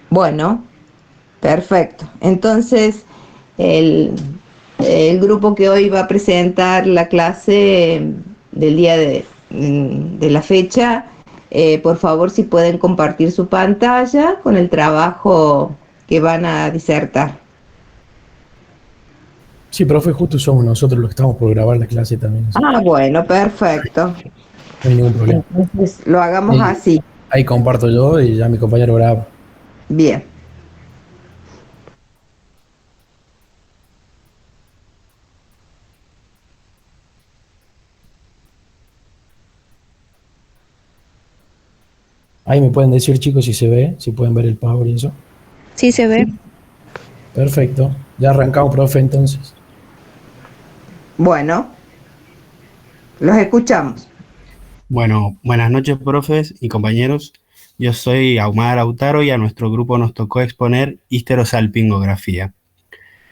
Bueno, perfecto. Entonces, el, el grupo que hoy va a presentar la clase del día de la fecha, por favor, si pueden compartir su pantalla con el trabajo que van a disertar. Sí, profe, justo somos nosotros los que estamos por grabar la clase también, así que Ah, bueno, perfecto. no hay ningún problema. Entonces, lo hagamos Ahí, así. ahí comparto yo y ya mi compañero graba. Bien. Ahí me pueden decir, chicos, si se ve, si pueden ver el power y eso. Sí se ve. Perfecto. Ya arrancamos, profe, entonces. Bueno, los escuchamos. Bueno, buenas noches, profes y compañeros. Yo soy Ahumada Lautaro y a nuestro grupo nos tocó exponer histerosalpingografía.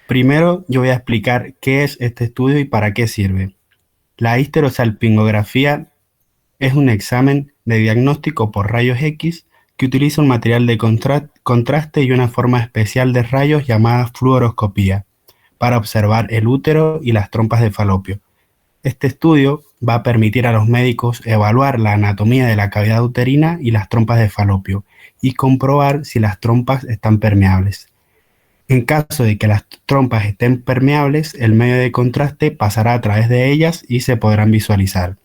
Primero, yo voy a explicar qué es este estudio y para qué sirve. La histerosalpingografía es un examen de diagnóstico por rayos X que utiliza un material de contraste y una forma especial de rayos llamada fluoroscopía para observar el útero y las trompas de falopio. Este estudio va a permitir a los médicos evaluar la anatomía de la cavidad uterina y las trompas de falopio y comprobar si las trompas están permeables. En caso de que las trompas estén permeables, el medio de contraste pasará a través de ellas y se podrán visualizar.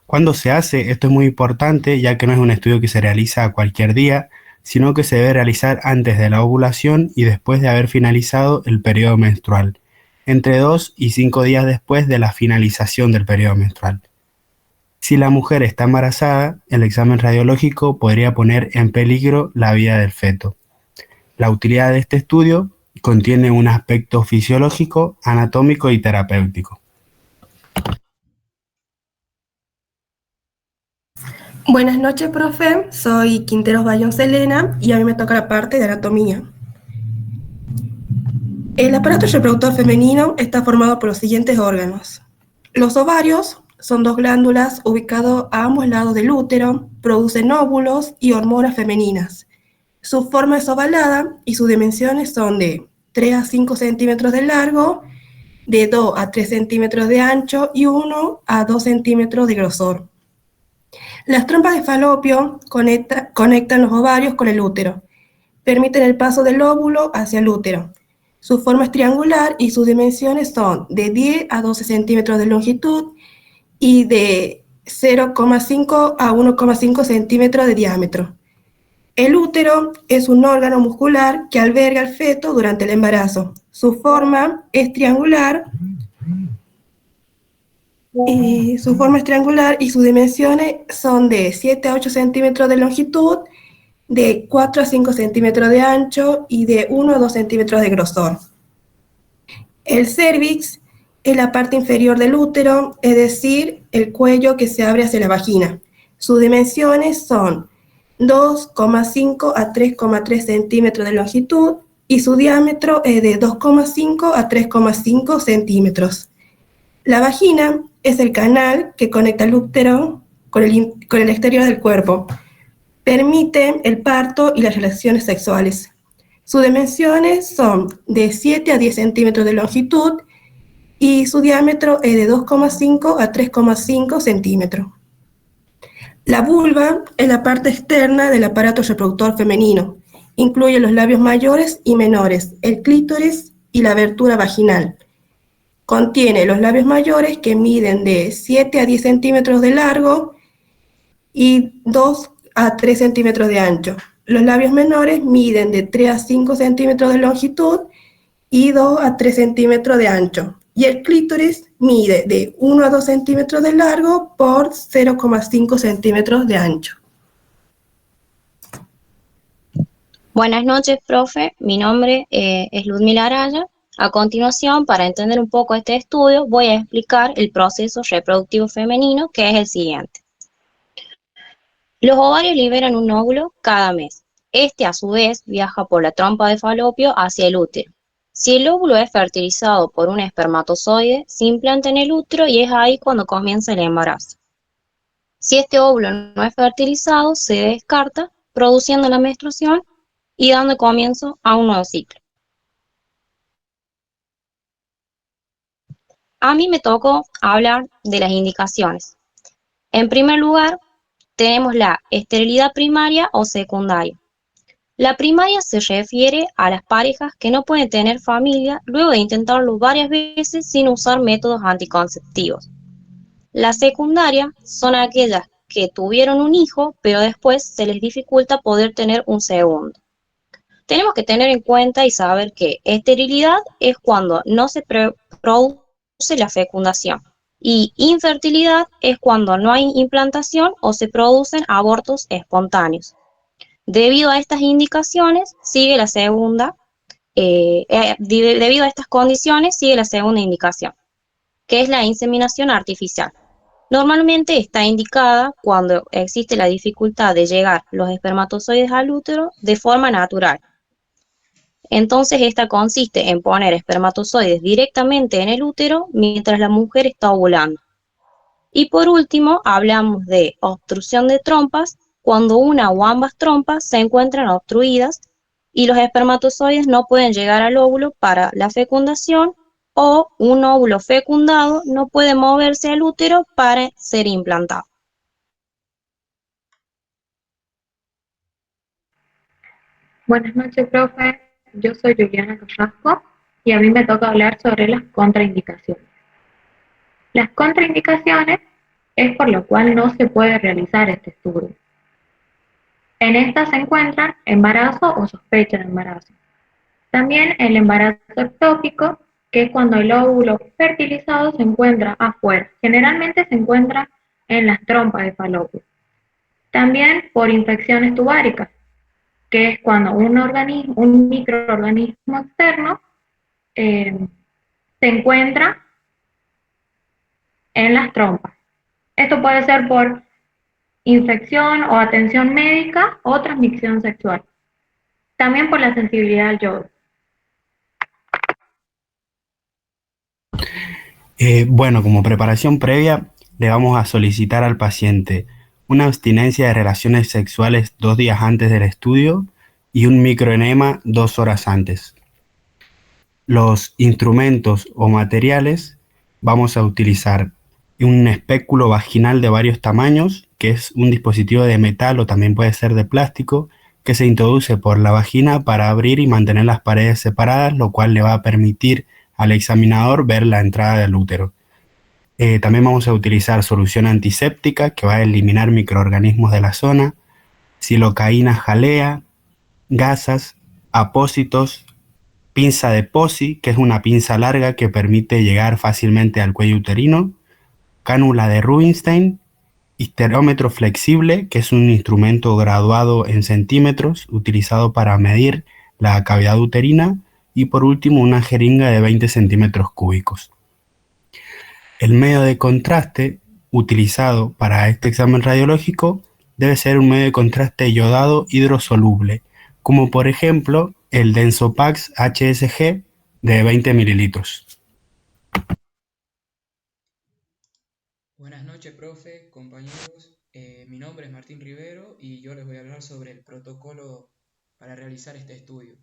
¿Cuándo se hace? Esto es muy importante, ya que no es un estudio que se realiza cualquier día, sino que se debe realizar antes de la ovulación y después de haber finalizado el periodo menstrual, entre 2 y 5 días después de la finalización del periodo menstrual. Si la mujer está embarazada, el examen radiológico podría poner en peligro la vida del feto. La utilidad de este estudio contiene un aspecto fisiológico, anatómico y terapéutico. Buenas noches, profe. Soy Quinteros Bayón Selena y a mí me toca la parte de anatomía. El aparato reproductor femenino está formado por los siguientes órganos. Los ovarios son dos glándulas ubicadas a ambos lados del útero, producen óvulos y hormonas femeninas. Su forma es ovalada y sus dimensiones son de 3 a 5 centímetros de largo, de 2 a 3 centímetros de ancho y 1 a 2 centímetros de grosor. Las trompas de falopio conectan los ovarios con el útero, permiten el paso del óvulo hacia el útero. Su forma es triangular y sus dimensiones son de 10 a 12 centímetros de longitud y de 0,5 a 1,5 centímetros de diámetro. El útero es un órgano muscular que alberga al feto durante el embarazo. Su forma es triangular y sus dimensiones son de 7 a 8 centímetros de longitud, de 4 a 5 centímetros de ancho y de 1 a 2 centímetros de grosor. El cérvix es la parte inferior del útero, es decir, el cuello que se abre hacia la vagina. Sus dimensiones son 2,5 a 3,3 centímetros de longitud y su diámetro es de 2,5 a 3,5 centímetros. La vagina es el canal que conecta el útero con el exterior del cuerpo. Permite el parto y las relaciones sexuales. Sus dimensiones son de 7 a 10 centímetros de longitud y su diámetro es de 2,5 a 3,5 centímetros. La vulva es la parte externa del aparato reproductor femenino. Incluye los labios mayores y menores, el clítoris y la abertura vaginal. Contiene los labios mayores que miden de 7 a 10 centímetros de largo y 2 a 3 centímetros de ancho. Los labios menores miden de 3 a 5 centímetros de longitud y 2 a 3 centímetros de ancho. Y el clítoris mide de 1 a 2 centímetros de largo por 0,5 centímetros de ancho. Buenas noches, profe. Mi nombre es Ludmila Araya. A continuación, para entender un poco este estudio, voy a explicar el proceso reproductivo femenino, que es el siguiente. Los ovarios liberan un óvulo cada mes. Este, a su vez, viaja por la trompa de falopio hacia el útero. Si el óvulo es fertilizado por un espermatozoide, se implanta en el útero y es ahí cuando comienza el embarazo. Si este óvulo no es fertilizado, se descarta, produciendo la menstruación y dando comienzo a un nuevo ciclo. A mí me tocó hablar de las indicaciones. En primer lugar, tenemos la esterilidad primaria o secundaria. La primaria se refiere a las parejas que no pueden tener familia luego de intentarlo varias veces sin usar métodos anticonceptivos. La secundaria son aquellas que tuvieron un hijo, pero después se les dificulta poder tener un segundo. Tenemos que tener en cuenta y saber que esterilidad es cuando no se produce la fecundación y infertilidad es cuando no hay implantación o se producen abortos espontáneos. Debido a estas indicaciones, sigue la segunda, debido a estas condiciones, sigue la segunda indicación, que es la inseminación artificial. Normalmente está indicada cuando existe la dificultad de llegar los espermatozoides al útero de forma natural. Entonces, esta consiste en poner espermatozoides directamente en el útero mientras la mujer está ovulando. Y por último, hablamos de obstrucción de trompas, cuando una o ambas trompas se encuentran obstruidas y los espermatozoides no pueden llegar al óvulo para la fecundación o un óvulo fecundado no puede moverse al útero para ser implantado. Buenas noches, profe. Yo soy Juliana Carrasco y a mí me toca hablar sobre las contraindicaciones. Las contraindicaciones es por lo cual no se puede realizar este estudio. En estas se encuentran embarazo o sospecha de embarazo. También el embarazo ectópico, que es cuando el óvulo fertilizado se encuentra afuera. Generalmente se encuentra en las trompas de falopio. También por infecciones tubáricas, que es cuando un microorganismo externo se encuentra en las trompas. Esto puede ser por infección o atención médica o transmisión sexual. También por la sensibilidad al yodo. Bueno, como preparación previa, le vamos a solicitar al paciente una abstinencia de relaciones sexuales 2 días antes del estudio y un microenema 2 horas antes. Los instrumentos o materiales vamos a utilizar un espéculo vaginal de varios tamaños, que es un dispositivo de metal o también puede ser de plástico, que se introduce por la vagina para abrir y mantener las paredes separadas, lo cual le va a permitir al examinador ver la entrada del útero. También vamos a utilizar solución antiséptica que va a eliminar microorganismos de la zona, silocaína jalea, gasas, apósitos, pinza de POSI, que es una pinza larga que permite llegar fácilmente al cuello uterino, cánula de Rubinstein, histerómetro flexible, que es un instrumento graduado en centímetros utilizado para medir la cavidad uterina, y por último una jeringa de 20 centímetros cúbicos. El medio de contraste utilizado para este examen radiológico debe ser un medio de contraste yodado hidrosoluble, como por ejemplo el Densopax HSG de 20 mililitros. Buenas noches, profe, compañeros. Mi nombre es Martín Rivero y yo les voy a hablar sobre el protocolo para realizar este estudio.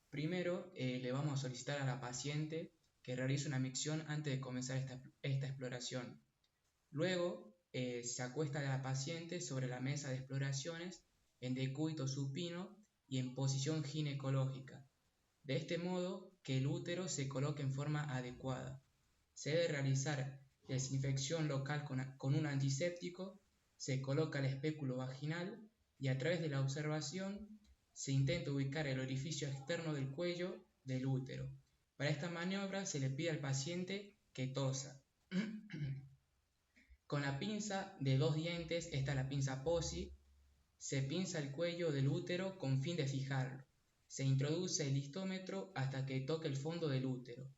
Primero, le vamos a solicitar a la paciente que realice una micción antes de comenzar esta exploración. Luego, se acuesta a la paciente sobre la mesa de exploraciones en decúbito supino y en posición ginecológica. De este modo, que el útero se coloque en forma adecuada. Se debe realizar desinfección local con un antiséptico, se coloca el espéculo vaginal y a través de la observación se intenta ubicar el orificio externo del cuello del útero. Para esta maniobra se le pide al paciente que tosa. Con la pinza de 2 dientes, esta es la pinza POSI, se pinza el cuello del útero con fin de fijarlo. Se introduce el histómetro hasta que toque el fondo del útero.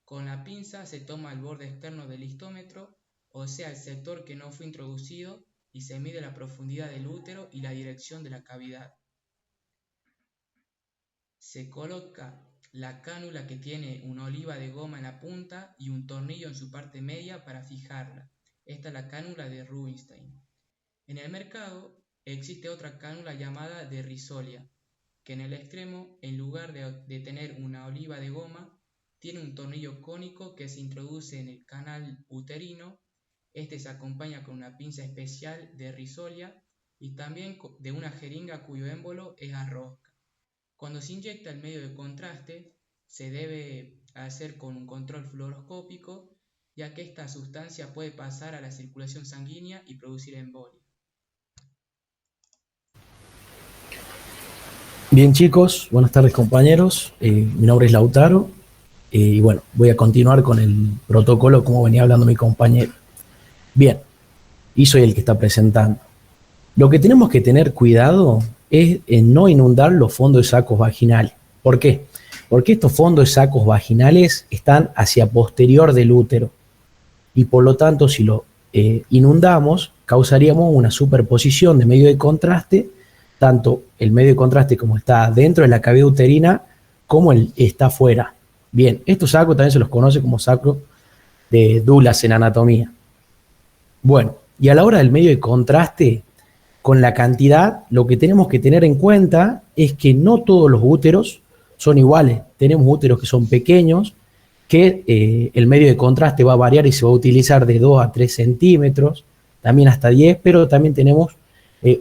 Con la pinza se toma el borde externo del histómetro, o sea el sector que no fue introducido, y se mide la profundidad del útero y la dirección de la cavidad. Se coloca la cánula que tiene una oliva de goma en la punta y un tornillo en su parte media para fijarla. Esta es la cánula de Rubinstein. En el mercado existe otra cánula llamada de Risolia, que en el extremo, en lugar de tener una oliva de goma, tiene un tornillo cónico que se introduce en el canal uterino. Este se acompaña con una pinza especial de rizolia y también de una jeringa cuyo émbolo es a rosca. Cuando se inyecta el medio de contraste, se debe hacer con un control fluoroscópico, ya que esta sustancia puede pasar a la circulación sanguínea y producir embolia. Bien chicos, buenas tardes compañeros, mi nombre es Lautaro y bueno, voy a continuar con el protocolo como venía hablando mi compañero. Bien, y soy el que está presentando. Lo que tenemos que tener cuidado es en no inundar los fondos de sacos vaginales. ¿Por qué? Porque estos fondos de sacos vaginales están hacia posterior del útero y por lo tanto si lo inundamos causaríamos una superposición de medio de contraste, tanto el medio de contraste como está dentro de la cavidad uterina como el está afuera. Bien, estos sacos también se los conoce como sacos de Douglas en anatomía. Bueno, y a la hora del medio de contraste, con la cantidad, lo que tenemos que tener en cuenta es que no todos los úteros son iguales. Tenemos úteros que son pequeños, que el medio de contraste va a variar y se va a utilizar de 2 a 3 centímetros, también hasta 10, pero también tenemos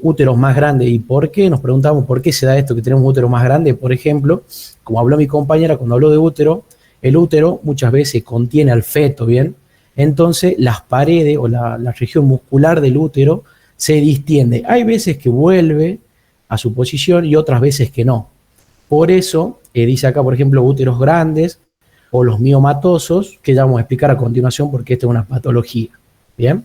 úteros más grandes. ¿Y por qué? Nos preguntamos por qué se da esto que tenemos úteros más grandes. Por ejemplo, como habló mi compañera cuando habló de útero, el útero muchas veces contiene al feto, ¿bien? Entonces las paredes o la región muscular del útero se distiende. Hay veces que vuelve a su posición y otras veces que no. Por eso, dice acá, por ejemplo, úteros grandes o los miomatosos, que ya vamos a explicar a continuación porque esta es una patología. ¿Bien?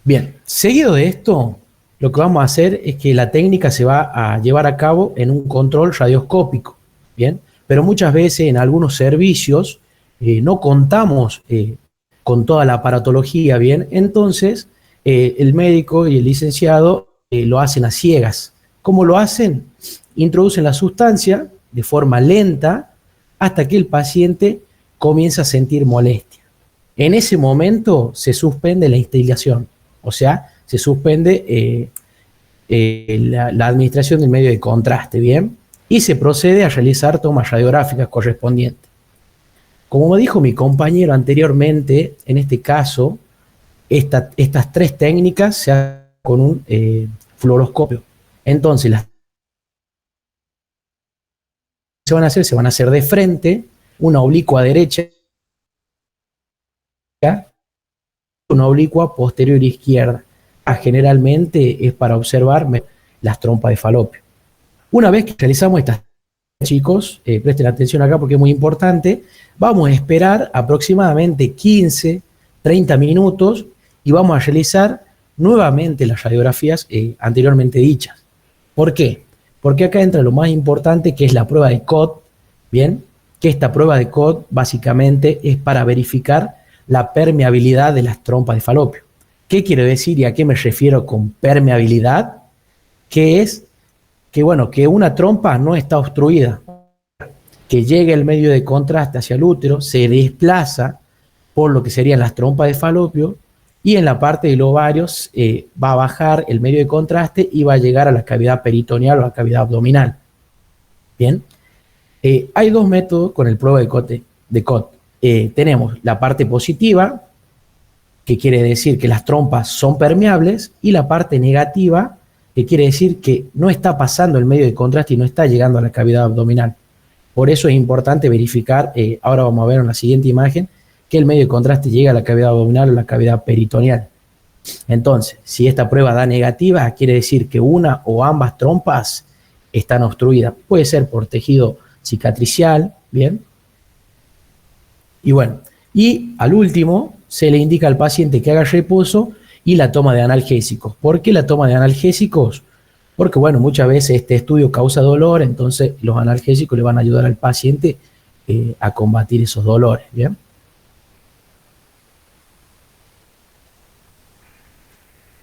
Bien, seguido de esto, lo que vamos a hacer es que la técnica se va a llevar a cabo en un control radioscópico. ¿Bien? Pero muchas veces en algunos servicios no contamos con toda la aparatología, ¿bien? Entonces, el médico y el licenciado lo hacen a ciegas. ¿Cómo lo hacen? Introducen la sustancia de forma lenta hasta que el paciente comienza a sentir molestia. En ese momento se suspende la instilación, o sea, se suspende la administración del medio de contraste, ¿bien? Y se procede a realizar tomas radiográficas correspondientes. Como me dijo mi compañero anteriormente, en este caso, estas tres técnicas se hacen con un fluoroscopio. Entonces, las se van a hacer de frente, una oblicua derecha, una oblicua posterior izquierda. Generalmente es para observar las trompas de falopio. Una vez que realizamos estas, chicos, presten atención acá porque es muy importante, vamos a esperar aproximadamente 15, 30 minutos y vamos a realizar nuevamente las radiografías anteriormente dichas. ¿Por qué? Porque acá entra lo más importante, que es la prueba de Cott, ¿bien? Que esta prueba de Cott básicamente es para verificar la permeabilidad de las trompas de falopio. ¿Qué quiero decir y a qué me refiero con permeabilidad? Que es que, bueno, que una trompa no está obstruida, que llegue el medio de contraste hacia el útero, se desplaza por lo que serían las trompas de falopio y en la parte del ovario va a bajar el medio de contraste y va a llegar a la cavidad peritoneal o a la cavidad abdominal. Bien, hay dos métodos con el prueba de Cott. Tenemos la parte positiva, que quiere decir que las trompas son permeables, y la parte negativa, que quiere decir que no está pasando el medio de contraste y no está llegando a la cavidad abdominal. Por eso es importante verificar, ahora vamos a ver en la siguiente imagen, que el medio de contraste llega a la cavidad abdominal o la cavidad peritoneal. Entonces, si esta prueba da negativa, quiere decir que una o ambas trompas están obstruidas. Puede ser por tejido cicatricial, ¿bien? Y bueno, y al último se le indica al paciente que haga reposo y la toma de analgésicos. ¿Por qué la toma de analgésicos? Porque, bueno, muchas veces este estudio causa dolor, entonces los analgésicos le van a ayudar al paciente a combatir esos dolores, ¿bien?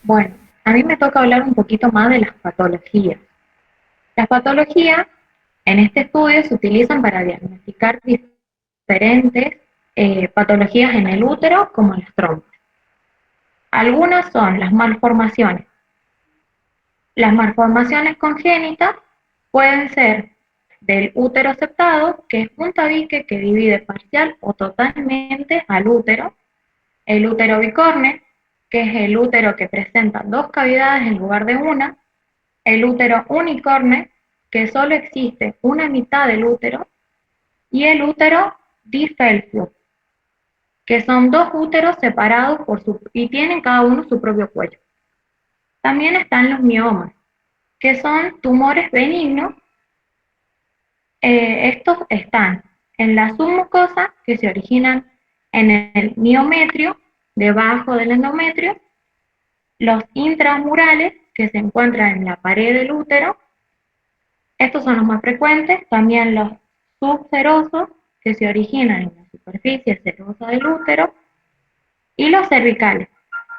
Bueno, a mí me toca hablar un poquito más de las patologías. Las patologías en este estudio se utilizan para diagnosticar diferentes patologías en el útero como en las trompas. Algunas son las malformaciones. Las malformaciones congénitas pueden ser del útero septado, que es un tabique que divide parcial o totalmente al útero, el útero bicorne, que es el útero que presenta dos cavidades en lugar de una, el útero unicorne, que solo existe una mitad del útero, y el útero difelfio, que son dos úteros separados y tienen cada uno su propio cuello. También están los miomas, que son tumores benignos. Estos están en la submucosa, que se originan en el miometrio, debajo del endometrio, los intramurales, que se encuentran en la pared del útero. Estos son los más frecuentes. También los subserosos, que se originan en la superficie serosa del útero, y los cervicales,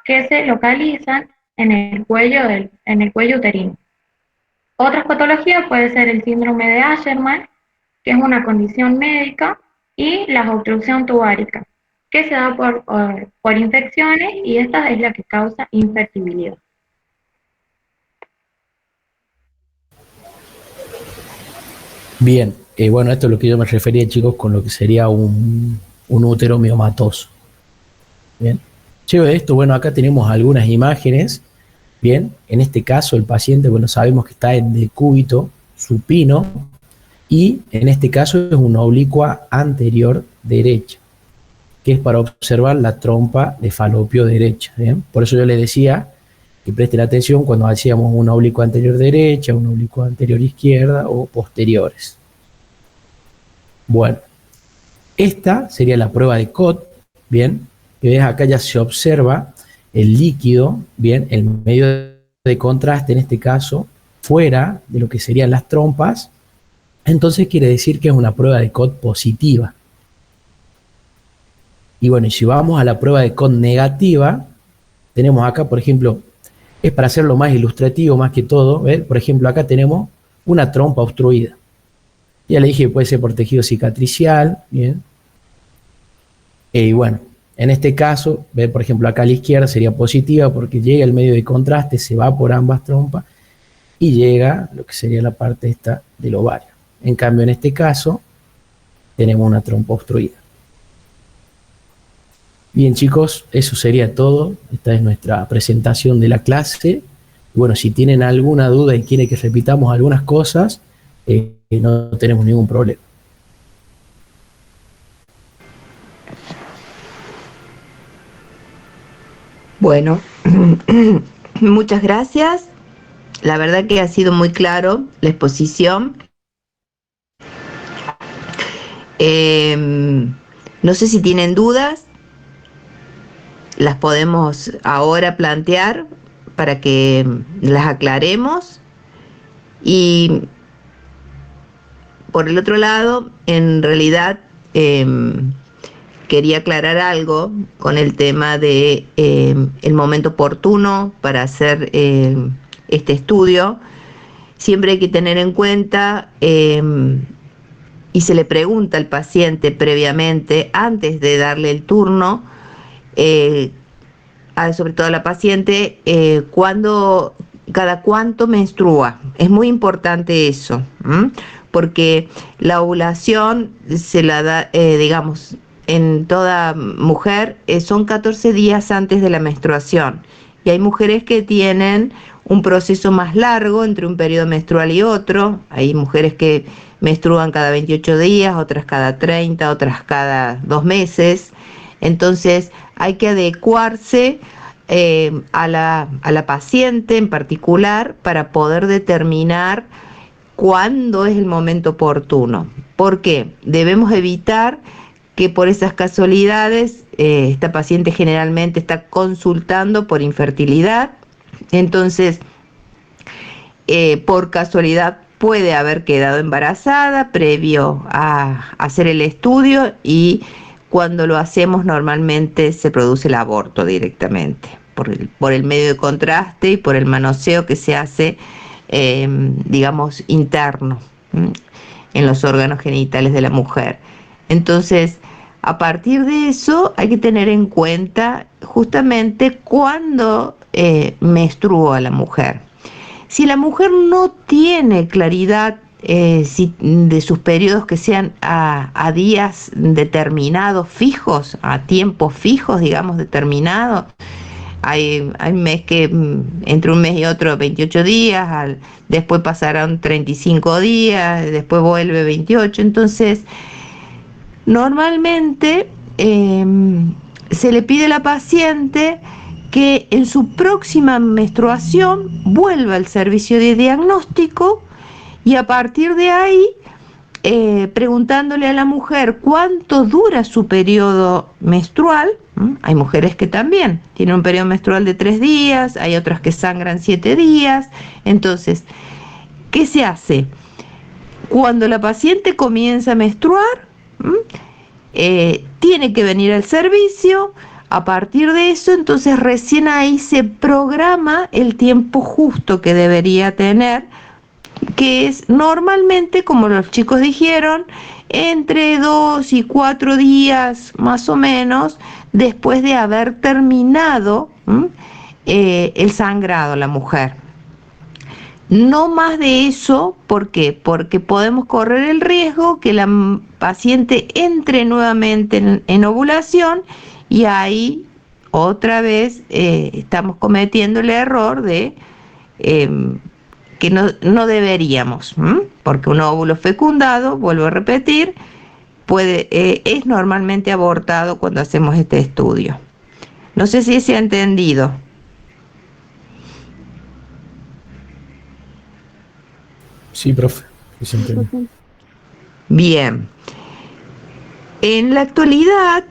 que se localizan en el cuello uterino. Otras patologías puede ser el síndrome de Asherman, que es una condición médica, y la obstrucción tubárica, que se da por infecciones, y esta es la que causa infertilidad. Bien, bueno, esto es lo que yo me refería, chicos, con lo que sería un útero miomatoso. Bien, luego de esto, bueno, acá tenemos algunas imágenes. Bien, en este caso el paciente, bueno, sabemos que está en decúbito supino, y en este caso es una oblicua anterior derecha, que es para observar la trompa de falopio derecha. ¿Bien? Por eso yo le decía que presten atención cuando hacíamos una oblicua anterior derecha, una oblicua anterior izquierda o posteriores. Bueno, esta sería la prueba de Cot. Bien, que ves acá ya se observa el líquido, bien, el medio de contraste en este caso, fuera de lo que serían las trompas. Entonces quiere decir que es una prueba de Cot positiva. Y bueno, y si vamos a la prueba de Cot negativa, tenemos acá, por ejemplo, es para hacerlo más ilustrativo más que todo, ¿ves? Por ejemplo, acá tenemos una trompa obstruida. Ya le dije que puede ser por tejido cicatricial, ¿bien? Y bueno, en este caso, ¿ves? Por ejemplo, acá a la izquierda sería positiva porque llega el medio de contraste, se va por ambas trompas y llega lo que sería la parte esta del ovario. En cambio, en este caso, tenemos una trompa obstruida. Bien, chicos, eso sería todo. Esta es nuestra presentación de la clase. Bueno, si tienen alguna duda y quieren que repitamos algunas cosas, no tenemos ningún problema. Bueno, muchas gracias. La verdad que ha sido muy claro la exposición. No sé si tienen dudas, las podemos ahora plantear para que las aclaremos. Y por el otro lado, en realidad quería aclarar algo con el tema de el momento oportuno para hacer este estudio. Siempre hay que tener en cuenta, y se le pregunta al paciente previamente, antes de darle el turno, sobre todo a la paciente, cada cuánto menstrua. Es muy importante eso, porque la ovulación se la da, digamos, en toda mujer, son 14 días antes de la menstruación. Y hay mujeres que tienen un proceso más largo entre un periodo menstrual y otro. Hay mujeres que menstruan cada 28 días, otras cada 30, otras cada 2 meses. Entonces hay que adecuarse a la paciente en particular para poder determinar cuándo es el momento oportuno. ¿Por qué? Debemos evitar que por esas casualidades esta paciente generalmente está consultando por infertilidad. Entonces, por casualidad puede haber quedado embarazada previo a hacer el estudio, y cuando lo hacemos normalmente se produce el aborto directamente por el medio de contraste y por el manoseo que se hace, digamos, interno en los órganos genitales de la mujer. Entonces, a partir de eso hay que tener en cuenta justamente cuándo menstrua la mujer. Si la mujer no tiene claridad de sus periodos que sean a días determinados, fijos, a tiempos fijos, digamos, determinados. Hay mes que entre un mes y otro 28 días, después pasarán 35 días, después vuelve 28. Entonces, normalmente se le pide a la paciente que en su próxima menstruación vuelva al servicio de diagnóstico y a partir de ahí preguntándole a la mujer cuánto dura su periodo menstrual. Hay mujeres que también tienen un periodo menstrual de 3 días, hay otras que sangran 7 días. Entonces, ¿qué se hace? Cuando la paciente comienza a menstruar, tiene que venir al servicio. A partir de eso, entonces recién ahí se programa el tiempo justo que debería tener, que es normalmente, como los chicos dijeron, entre 2 y 4 días más o menos después de haber terminado el sangrado la mujer. No más de eso, ¿por qué? Porque podemos correr el riesgo que la paciente entre nuevamente en ovulación y ahí otra vez estamos cometiendo el error de que no deberíamos, porque un óvulo fecundado, vuelvo a repetir, es normalmente abortado cuando hacemos este estudio. No sé si se ha entendido. Sí, profe. Sí, entiendo. Bien. En la actualidad,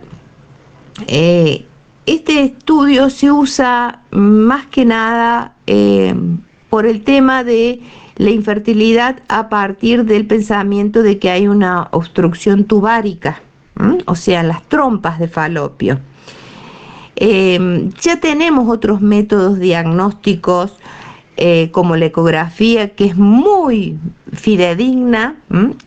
este estudio se usa más que nada por el tema de la infertilidad a partir del pensamiento de que hay una obstrucción tubárica, o sea, las trompas de falopio. Ya tenemos otros métodos diagnósticos como la ecografía, que es muy fidedigna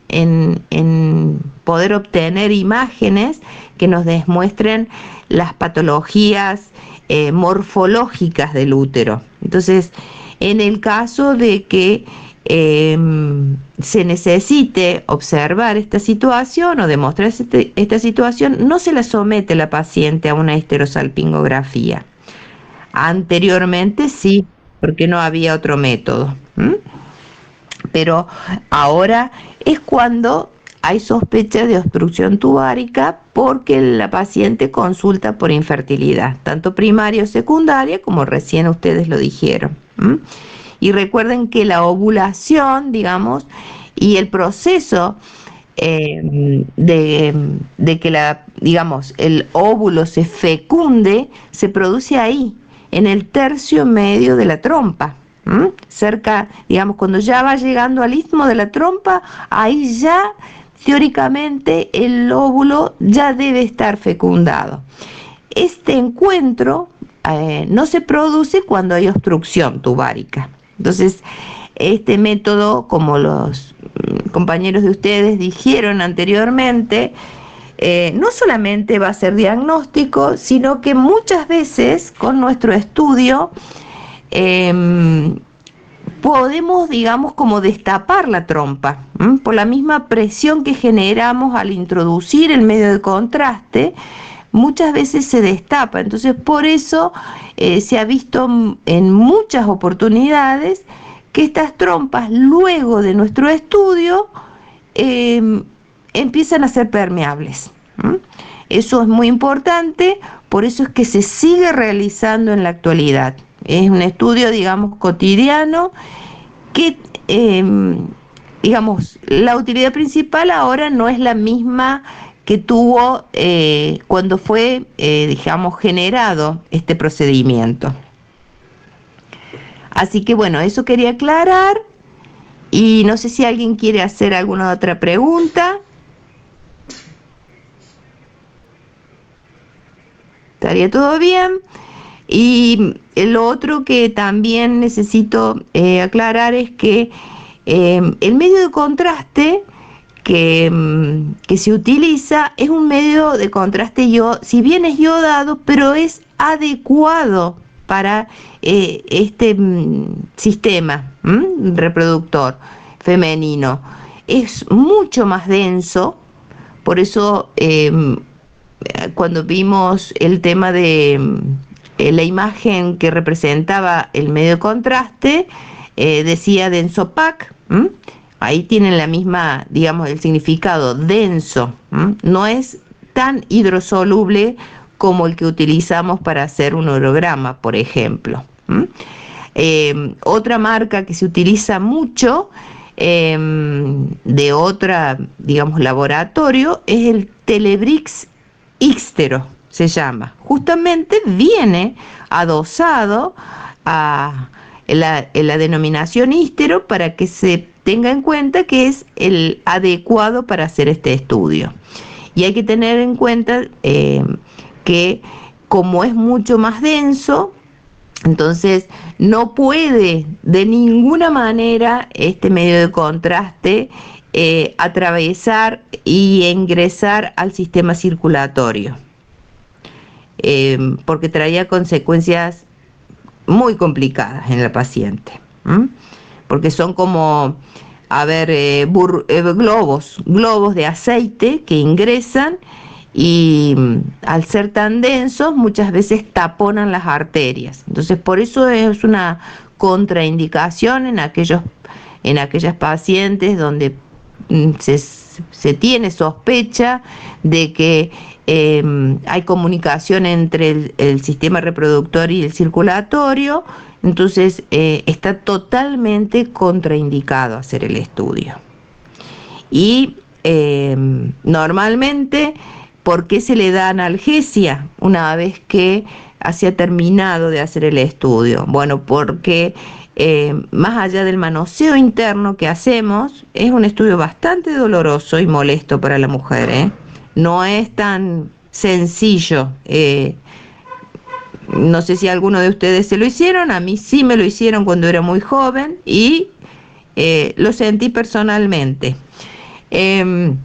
en poder obtener imágenes que nos demuestren las patologías morfológicas del útero. Entonces, en el caso de que se necesite observar esta situación o demostrar esta situación, no se la somete la paciente a una histerosalpingografía. Anteriormente sí, porque no había otro método. Pero ahora es cuando hay sospecha de obstrucción tubárica porque la paciente consulta por infertilidad, tanto primaria o secundaria, como recién ustedes lo dijeron. Y recuerden que la ovulación, digamos, y el proceso de que el óvulo se fecunde, se produce ahí, en el tercio medio de la trompa. Cerca, digamos, cuando ya va llegando al istmo de la trompa, ahí ya teóricamente el óvulo ya debe estar fecundado. Este encuentro no se produce cuando hay obstrucción tubárica. Entonces, este método, como los compañeros de ustedes dijeron anteriormente, no solamente va a ser diagnóstico, sino que muchas veces con nuestro estudio podemos, digamos, como destapar la trompa, por la misma presión que generamos al introducir el medio de contraste. Muchas veces se destapa, entonces por eso se ha visto en muchas oportunidades que estas trompas, luego de nuestro estudio, empiezan a ser permeables. Eso es muy importante, por eso es que se sigue realizando en la actualidad. Es un estudio, digamos, cotidiano que, digamos, la utilidad principal ahora no es la misma que tuvo cuando fue, digamos, generado este procedimiento. Así que bueno, eso quería aclarar y no sé si alguien quiere hacer alguna otra pregunta. ¿Estaría todo bien? Y lo otro que también necesito aclarar es que el medio de contraste que se utiliza es un medio de contraste si bien es iodado, pero es adecuado para este sistema reproductor. femenino es mucho más denso, por eso cuando vimos el tema de la imagen que representaba el medio de contraste, decía denso pack, ahí tienen la misma, digamos, el significado denso, no es tan hidrosoluble como el que utilizamos para hacer un orograma, por ejemplo. Otra marca que se utiliza mucho de otra, digamos, laboratorio es el Telebrix Ixtero, se llama. Justamente viene adosado a la denominación Ixtero para que se tenga en cuenta que es el adecuado para hacer este estudio. Y hay que tener en cuenta que como es mucho más denso, entonces no puede de ninguna manera este medio de contraste atravesar y ingresar al sistema circulatorio, porque traía consecuencias muy complicadas en la paciente, porque son como, globos de aceite que ingresan y al ser tan densos muchas veces taponan las arterias. Entonces por eso es una contraindicación en aquellas pacientes donde se tiene sospecha de que hay comunicación entre el sistema reproductor y el circulatorio. Entonces está totalmente contraindicado hacer el estudio. Y normalmente, ¿por qué se le da analgesia una vez que se ha terminado de hacer el estudio? Bueno, porque más allá del manoseo interno que hacemos, es un estudio bastante doloroso y molesto para la mujer, No es tan sencillo. No sé si alguno de ustedes se lo hicieron, a mí sí me lo hicieron cuando era muy joven y lo sentí personalmente. El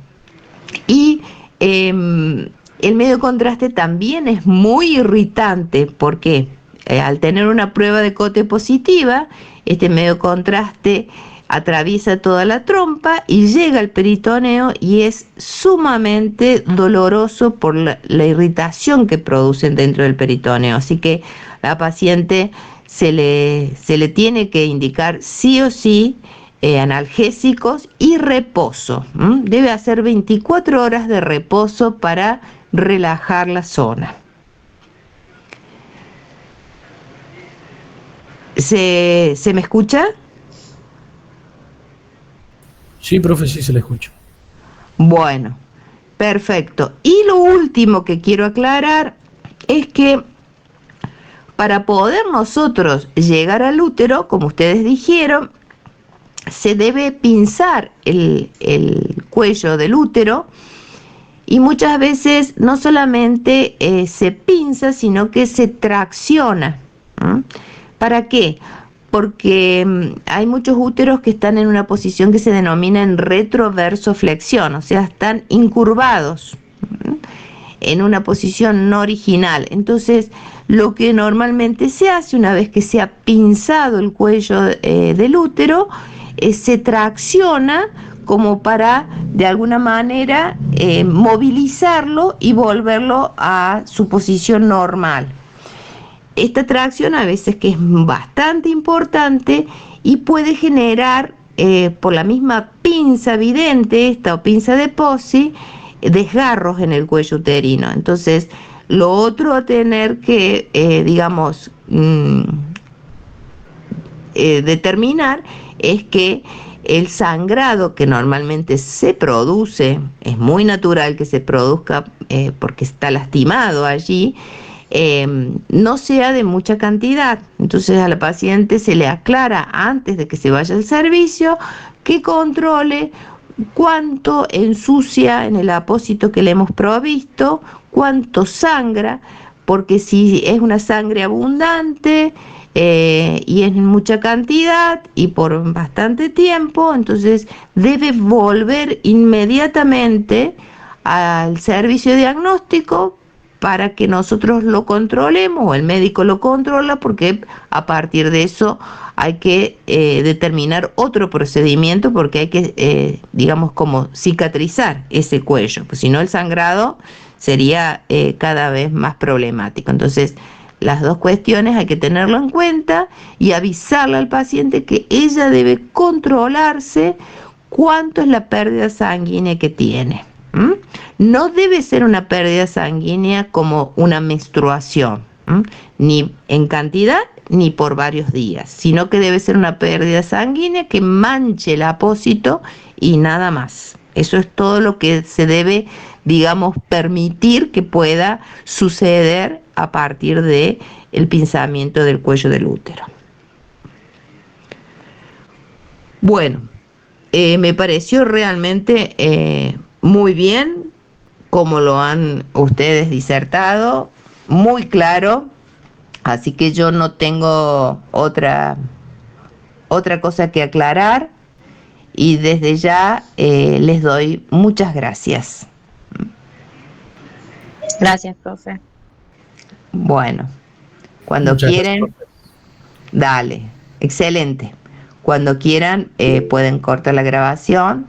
medio de contraste también es muy irritante porque al tener una prueba de Cote positiva, este medio de contraste atraviesa toda la trompa y llega al peritoneo y es sumamente doloroso por la irritación que producen dentro del peritoneo. Así que a la paciente se le tiene que indicar sí o sí analgésicos y reposo. Debe hacer 24 horas de reposo para relajar la zona. ¿Se me escucha? Sí, profe, sí se le escucha. Bueno, perfecto. Y lo último que quiero aclarar es que para poder nosotros llegar al útero, como ustedes dijeron, se debe pinzar el cuello del útero y muchas veces no solamente se pinza, sino que se tracciona. ¿Para qué? Porque hay muchos úteros que están en una posición que se denomina en retroversoflexión, o sea, están incurvados en una posición no original. Entonces, lo que normalmente se hace una vez que se ha pinzado el cuello del útero, se tracciona como para, de alguna manera, movilizarlo y volverlo a su posición normal. Esta tracción a veces que es bastante importante y puede generar, por la misma pinza vidente, esta o pinza de Pozzi, desgarros en el cuello uterino. Entonces, lo otro a tener que, determinar es que el sangrado que normalmente se produce, es muy natural que se produzca porque está lastimado allí, no sea de mucha cantidad. Entonces a la paciente se le aclara antes de que se vaya al servicio que controle cuánto ensucia en el apósito que le hemos provisto, cuánto sangra, porque si es una sangre abundante y es en mucha cantidad y por bastante tiempo, entonces debe volver inmediatamente al servicio diagnóstico para que nosotros lo controlemos, o el médico lo controla, porque a partir de eso hay que determinar otro procedimiento, porque hay que, digamos, como cicatrizar ese cuello, pues si no el sangrado sería cada vez más problemático. Entonces, las dos cuestiones hay que tenerlo en cuenta y avisarle al paciente que ella debe controlarse cuánto es la pérdida sanguínea que tiene. No debe ser una pérdida sanguínea como una menstruación, ni en cantidad ni por varios días, sino que debe ser una pérdida sanguínea que manche el apósito y nada más. Eso es todo lo que se debe, digamos, permitir que pueda suceder a partir de el pinzamiento del cuello del útero. Bueno, me pareció realmente muy bien como lo han ustedes disertado, muy claro, así que yo no tengo otra cosa que aclarar y desde ya les doy muchas gracias. Gracias, profe. Bueno, cuando Muchas quieren, gracias. dale, excelente. Cuando quieran pueden cortar la grabación